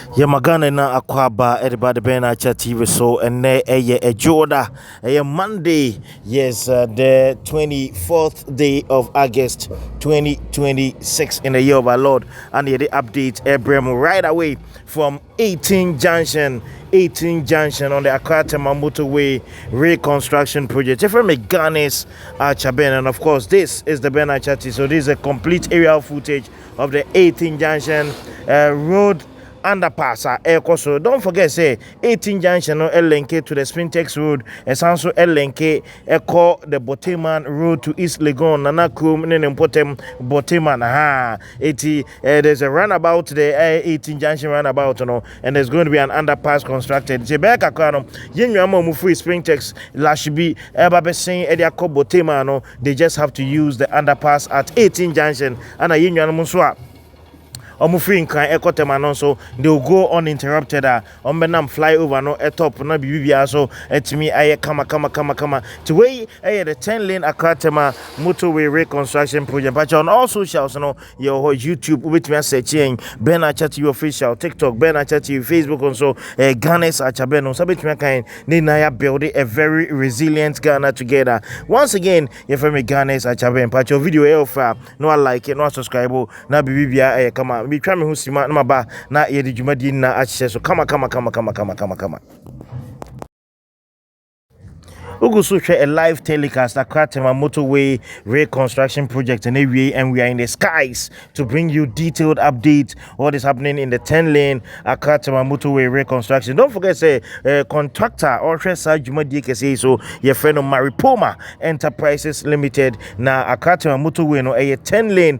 Yamagana na akwaba everybody been at TV so and a Joda a Monday, yes, the 24th day of August 2026 in the year of our Lord, and the update Abraham right away from 18 Junction on the Accra Tema Motorway Reconstruction project. If I'm a Ghana's Chaben, and of course this is the Ben Achati, so this is a complete aerial footage of the 18 Junction road Underpass Accra. So don't forget, say 18 Junction no LNK to the Spintex Road, and also LNK Echo the Boteman Road to East Legon, Nanakum, Nenempotem, Boteman. There's a runabout, the 18 Junction runabout, and there's going to be an underpass constructed. Jebeka Kano, Yenyamo Mufu Spintex, Lashibi, Ebabe saying Ediako Boteman, they just have to use the underpass at 18 Junction, and a Yenyamo Omufin can echo Tema, so they'll go uninterrupted. Benam fly over no top no bibia so to me I kama to way the 10-lane Accra Tema Motorway Reconstruction project. But on all socials, your YouTube with me searching Ben Achati official, TikTok Ben Achati, Facebook, and so Ghana's Achabeno. So bet me kind Nina build a very resilient Ghana together. Once again, you're from Ghana's Achaben. But your video elfa no like it, no subscribe, na bibia kama. Be trying to see my ba na yedi jumadi na achise so kama Ugusu share a live telecast Accra Tema Motorway Reconstruction project and we are in the skies to bring you detailed updates what is happening in the 10-lane Accra Tema Motorway Reconstruction. Don't forget, say contractor or Jumadi say so your friend of Maripoma Enterprises Limited na Accra Tema Motorway no a 10-lane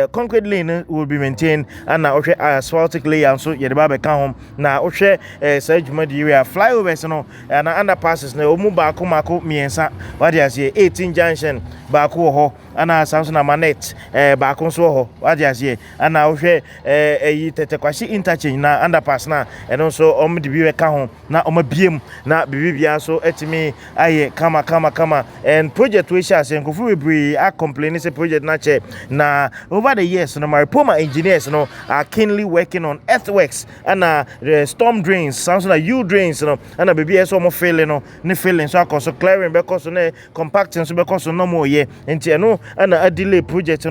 concrete lane will be maintained and now asphaltic layout so your babe come home now Jumadi area flyovers and underpasses no move miensa wadi asie 18 Junction baako ho ana Samson Amanet baako so ho wadi asie ana ohwe eyi tetekwashi interchange na underpass na eno so omdi biwe ka ho na omabiem na bibibia so etimi aye kama and project we share say nkofu we are complaining say project na che na over the years no Maripoma engineers are keenly working on earthworks and storm drains sounds like U drains and bibia so mo failing ne failing so clearing because compacting so because no more yeah and a delay project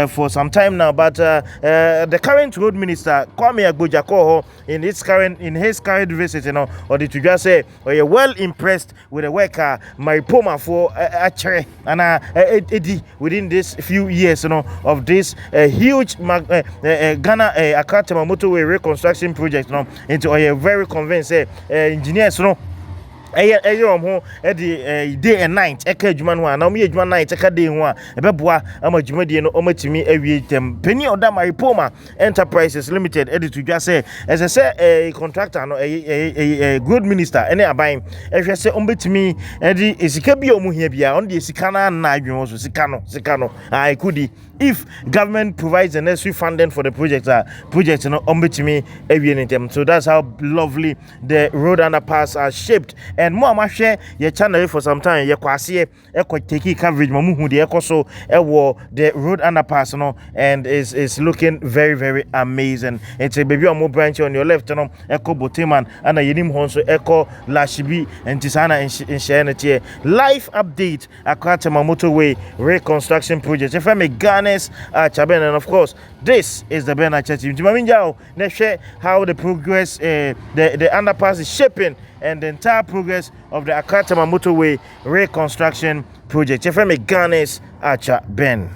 for some time now, but the current road minister Kwame Agbojako in his current visit or did you just say you're well impressed with the worker Maripoma for Accra and within this few years of this huge Ghana Accra Tema Motorway Reconstruction project into a very convinced engineers day and night eka adwuma no na me adwuma night eka day ho a ebeboa ama adwuma die no omatimi awie tem penny oda Maripoma Enterprises Limited edit to just say as I say a contractor no a good minister any aban ehwe say ombetimi edi esika bi omu hia bia on de esika na adwuma so sika no I could if government provides the necessary funding for the project no ombetimi awie nentem. So that's how lovely the road underpass are shaped. And more ma share your channel for some time ye kwase take coverage mamuhu de ekoso the road underpass and is looking very amazing. It's a baby on branch on your left Echo Boteman and yenim honso Echo Lashibi and Tisana in Shanity live update Accra Tema Motorway Reconstruction project. If I'm a Ghana's Chaben, and of course this is the Ben Achati. Let's share how the progress the underpass is shaping and the entire progress of the Accra Tema Motorway Reconstruction project. If I'm a Ghana's Ben.